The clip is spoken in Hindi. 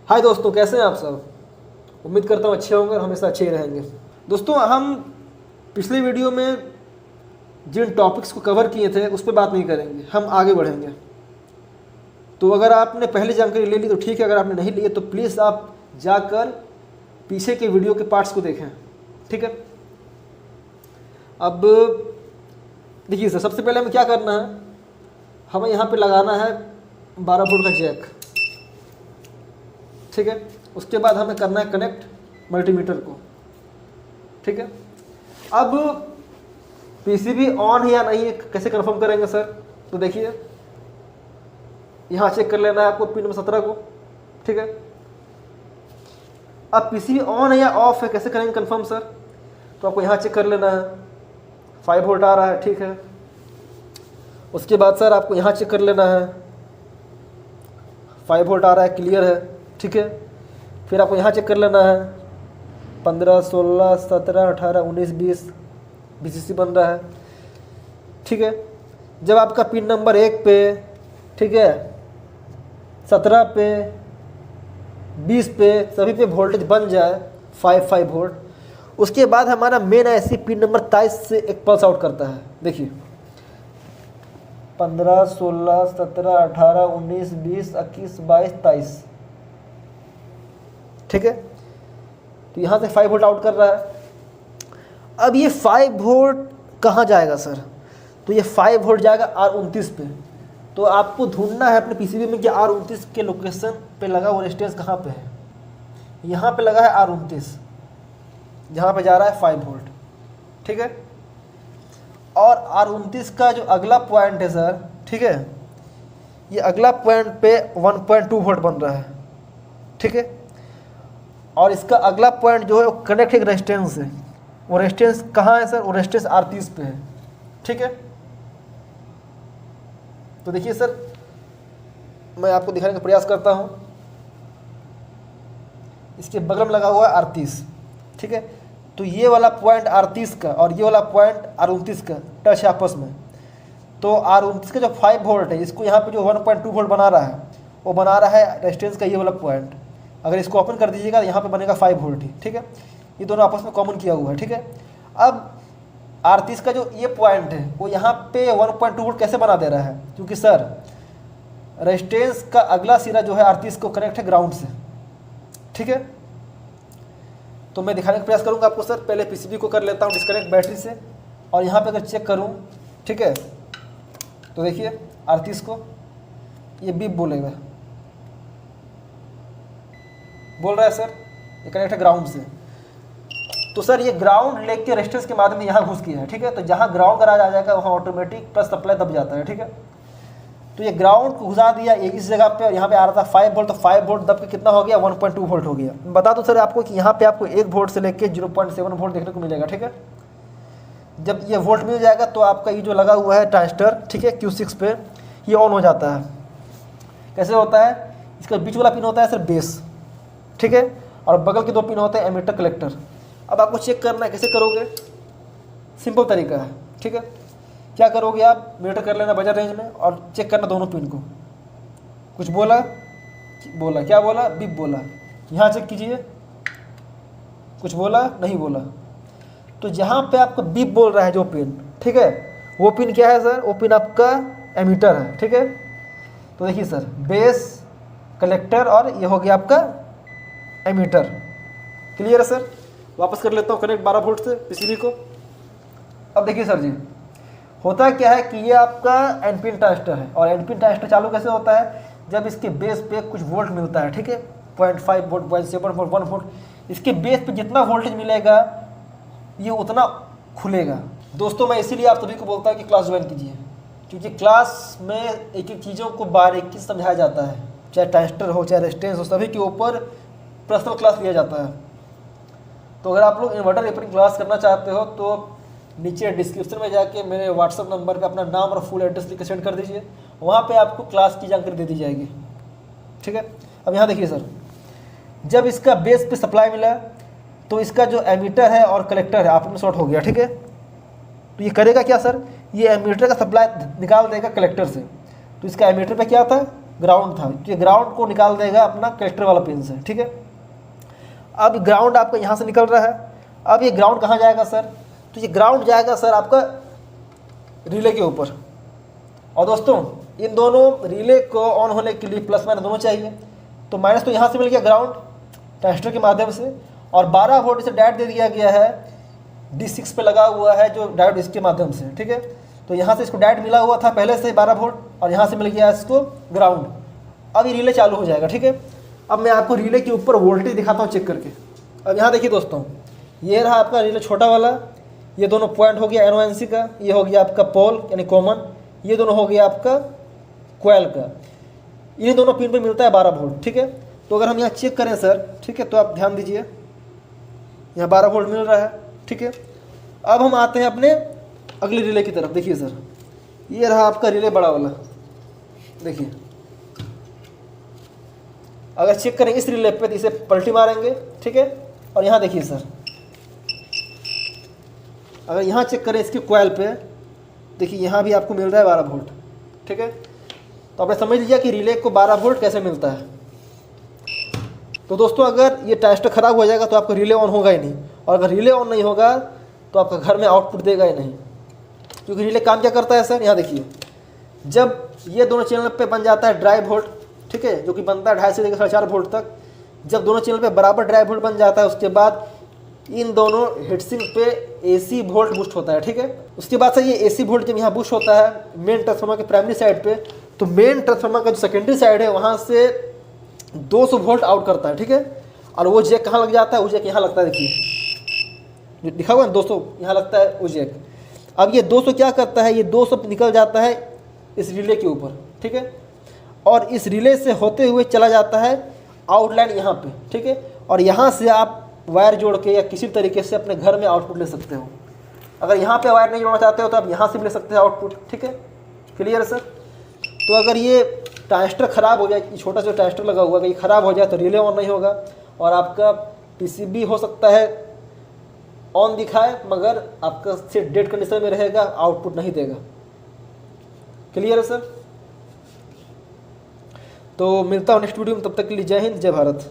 हाय दोस्तों, कैसे हैं आप सब। उम्मीद करता हूँ अच्छे होंगे और हमेशा अच्छे ही रहेंगे। दोस्तों, हम पिछले वीडियो में जिन टॉपिक्स को कवर किए थे उस पर बात नहीं करेंगे, हम आगे बढ़ेंगे। तो अगर आपने पहले जानकारी ले ली तो ठीक है, अगर आपने नहीं ली है तो प्लीज़ आप जाकर पीछे के वीडियो के पार्ट्स को देखें। ठीक है। अब देखिए सर, सबसे पहले हमें क्या करना है, हमें यहाँ पे लगाना है 12 वोल्ट का जैक। ठीक है। उसके बाद हमें करना है कनेक्ट मल्टीमीटर को। ठीक है। अब पीसीबी ऑन है या नहीं है कैसे कंफर्म करेंगे सर, तो देखिए यहाँ चेक कर लेना है आपको पिन नंबर 17 को। ठीक है। अब पीसीबी ऑन है या ऑफ है कैसे करेंगे कंफर्म सर, तो आपको यहाँ चेक कर लेना है 5 वोल्ट आ रहा है। ठीक है। उसके बाद सर आपको यहाँ चेक कर लेना है 5 वोल्ट आ रहा है, क्लियर है। ठीक है। फिर आपको यहाँ चेक कर लेना है 15, 16, 17, 18, 19, 20 VCC बन रहा है। ठीक है। जब आपका पिन नंबर 1 पे, ठीक है, 17 पे, 20 पे, सभी पे वोल्टेज बन जाए 5 वोल्ट, उसके बाद हमारा मेन IC पिन नंबर 23 से एक पल्स आउट करता है। देखिए 15, 16, 17, 18, 19, 20, 21, 22, 23। ठीक है। तो यहाँ से 5 वोल्ट आउट कर रहा है। अब ये 5 वोल्ट कहाँ जाएगा सर, तो ये 5 वोल्ट जाएगा R29 पे। तो आपको ढूंढना है अपने पीसीबी में कि R29 के लोकेशन पे लगा वो रेजिस्टेंस कहाँ पे है। यहाँ पे लगा है R29, जहाँ पे जा रहा है 5 वोल्ट। ठीक है। और R29 का जो अगला पॉइंट है सर, ठीक है, ये अगला पॉइंट पे 1.2 वोल्ट बन रहा है। ठीक है। और इसका अगला पॉइंट जो है वो कनेक्ट एक रेजिस्टेंस है। वो रेजिस्टेंस कहाँ है सर, वो रेजिस्टेंस R30 पे है। ठीक है। तो देखिए सर, मैं आपको दिखाने का प्रयास करता हूँ। इसके बगल में लगा हुआ है R30। ठीक है। तो ये वाला पॉइंट R30 का और ये वाला पॉइंट R29 का टच है आपस में। तो R29 का जो 5 वोल्ट है, इसको यहाँ पे जो 1.2 वोल्ट बना रहा है, वो बना रहा है रेजिस्टेंस का ये वाला पॉइंट। अगर इसको ओपन कर दीजिएगा तो यहाँ पे बनेगा 5 वोल्ट ही। ठीक है। ये दोनों आपस में कॉमन किया हुआ है। ठीक है। अब R30 का जो ये पॉइंट है वो यहाँ पे 1.2 वोल्ट कैसे बना दे रहा है, क्योंकि सर रेजिस्टेंस का अगला सिरा जो है R30 को कनेक्ट है ग्राउंड से। ठीक है। तो मैं दिखाने का प्रयास करूँगा आपको सर। पहले पीसीबी को कर लेता हूँ डिस्कनेक्ट बैटरी से, और यहाँ पे अगर चेक करूँ, ठीक है, तो देखिए R30 को ये बीप बोलेगा, बोल रहा है सर ये कनेक्ट है ग्राउंड से। तो सर ये ग्राउंड लेके रेजिस्टेंस के माध्यम में यहाँ घुस गया है। ठीक है। तो जहाँ ग्राउंड का राज आ जाएगा वहाँ ऑटोमेटिक प्लस सप्लाई दब जाता है। ठीक है। तो ये ग्राउंड को घुसा दिया इस जगह पे, और यहाँ पे आ रहा था 5 वोल्ट, तो 5 वोल्ट दब के कितना हो गया, 1.2 वोल्ट हो गया। बता दूं सर आपको कि यहाँ पे आपको 1 वोल्ट से लेके 0.7 वोल्ट देखने को मिलेगा। ठीक है। जब ये वोल्ट मिल जाएगा तो आपका ये जो लगा हुआ है ट्रांजिस्टर, ठीक है, Q6 पे, ये ऑन हो जाता है। कैसे होता है, इसका बीच वाला पिन होता है सर बेस। ठीक है। और बगल के 2 पिन होते हैं एमीटर कलेक्टर। अब आपको चेक करना है, कैसे करोगे, सिंपल तरीका है। ठीक है। क्या करोगे आप, मीटर कर लेना बजर रेंज में और चेक करना दोनों पिन को। कुछ बोला, क्या बोला, बीप बोला, यहाँ चेक कीजिए, कुछ बोला, नहीं बोला। तो जहाँ पे आपको बीप बोल रहा है जो पिन, ठीक है, वो पिन क्या है सर, वो पिन आपका एमीटर है। ठीक है। तो देखिए सर, बेस, कलेक्टर और ये हो गया आपका एमीटर। क्लियर है सर। वापस कर लेता हूँ कनेक्ट 12 वोल्ट से पीसीबी को। अब देखिए सर जी, होता क्या है कि ये आपका एनपिन ट्रांजिस्टर है, और एनपिन ट्रांजिस्टर चालू कैसे होता है, जब इसके बेस पे कुछ वोल्ट मिलता है। ठीक है। 0.5 वोल्ट, 0.7 वोल्ट, 1 वोल्ट, इसके बेस पे जितना वोल्टेज मिलेगा ये उतना खुलेगा। दोस्तों, मैं इसीलिए आप सभी को बोलता हूँ कि क्लास ज्वाइन कीजिए, क्योंकि क्लास में एक एक चीज़ों को बारीकी से समझाया जाता है। चाहे ट्रांजिस्टर हो, चाहे रेजिस्टेंस हो, सभी के ऊपर पर्सनल क्लास लिया जाता है। तो अगर आप लोग इन्वर्टर रिपेयरिंग क्लास करना चाहते हो तो नीचे डिस्क्रिप्शन में जाके मेरे व्हाट्सअप नंबर पे अपना नाम और फुल एड्रेस लिख के सेंड कर दीजिए, वहाँ पे आपको क्लास की जानकारी दे दी जाएगी। ठीक है। अब यहाँ देखिए सर, जब इसका बेस पे सप्लाई मिला तो इसका जो एमीटर है और कलेक्टर है आपस में शॉर्ट हो गया। ठीक है। तो ये करेगा क्या सर, ये एमीटर का सप्लाई निकाल देगा कलेक्टर से। तो इसका एमीटर पे क्या था, ग्राउंड था, कि ग्राउंड को निकाल देगा अपना कलेक्टर वाला पिन से, ठीक है। अब ग्राउंड आपका यहाँ से निकल रहा है। अब ये ग्राउंड कहाँ जाएगा सर, तो ये ग्राउंड जाएगा सर आपका रिले के ऊपर। और दोस्तों इन दोनों रिले को ऑन होने के लिए प्लस माइनस दोनों चाहिए, तो माइनस तो यहाँ से मिल गया ग्राउंड ट्रांजिस्टर के माध्यम से, और 12 वोल्ट इसे डायोड दे दिया गया है D6 पे लगा हुआ है जो डायोड इसके माध्यम से, ठीक है। तो यहाँ से इसको डायोड मिला हुआ था पहले से 12 वोल्ट, और यहाँ से मिल गया इसको ग्राउंड। अब ये रिले चालू हो जाएगा, ठीक है। अब मैं आपको रिले के ऊपर वोल्टेज दिखाता हूँ चेक करके। अब यहाँ देखिए दोस्तों, ये रहा आपका रिले छोटा वाला, ये दोनों पॉइंट हो गया NONC का, ये हो गया आपका पोल यानी कॉमन, ये दोनों हो गया आपका कोयल का। इन दोनों पिन पे मिलता है 12 वोल्ट, ठीक है। तो अगर हम यहाँ चेक करें सर, ठीक है, तो आप ध्यान दीजिए, यहाँ 12 वोल्ट मिल रहा है, ठीक है। अब हम आते हैं अपने अगले रिले की तरफ। देखिए सर, ये रहा आपका रिले बड़ा वाला, देखिए। अगर चेक करें इस रिले पे तो इसे पलटी मारेंगे, ठीक है। और यहाँ देखिए सर, अगर यहाँ चेक करें इसकी कोयल पे, देखिए यहाँ भी आपको मिल रहा है 12 वोल्ट, ठीक है। तो आपने समझ लिया कि रिले को 12 वोल्ट कैसे मिलता है। तो दोस्तों अगर ये ट्रांजिस्टर ख़राब हो जाएगा तो आपका रिले ऑन होगा ही नहीं, और अगर रिले ऑन नहीं होगा तो आपका घर में आउटपुट देगा ही नहीं। क्योंकि रिले काम क्या करता है सर, यहाँ देखिए, जब ये दोनों चैनल पे बन जाता है ड्राई वोल्ट, ठीक है, जो कि बनता है 2.5 से लेकर 4.5 वोल्ट तक, जब दोनों चैनल पे बराबर ड्राई वोल्ट बन जाता है उसके बाद इन दोनों हीटसिंक पे AC वोल्ट बूस्ट होता है, ठीक है। उसके बाद से ये AC वोल्ट जब यहाँ बूस्ट होता है मेन ट्रांसफार्मर के प्राइमरी साइड पे, तो मेन ट्रांसफार्मर का जो सेकेंडरी साइड है वहाँ से 200 वोल्ट आउट करता है, ठीक है। और वो जैक कहाँ लग जाता है, वो जैक यहाँ लगता है, देखिए लिखा हुआ है 200 यहाँ लगता है वो जैक। अब ये 200 क्या करता है, ये 200 निकल जाता है इस रिले के ऊपर, ठीक है। और इस रिले से होते हुए चला जाता है आउटलाइन यहाँ पे, ठीक है। और यहाँ से आप वायर जोड़ के या किसी तरीके से अपने घर में आउटपुट ले सकते हो। अगर यहाँ पे वायर नहीं जोड़ना चाहते हो तो आप यहाँ से भी ले सकते हो आउटपुट, ठीक है। क्लियर है सर। तो अगर ये ट्रांजिस्टर ख़राब हो जाए, छोटा सा ट्रांजिस्टर लगा हुआ है, ये ख़राब हो जाए तो रिले ऑन नहीं होगा, और आपका PCB हो सकता है ऑन दिखाए मगर आपका सेट डेड कंडीशन में रहेगा, आउटपुट नहीं देगा। क्लियर है सर। तो मिलता हूँ नेक्स्ट वीडियो में, तब तक के लिए जय हिंद, जय भारत।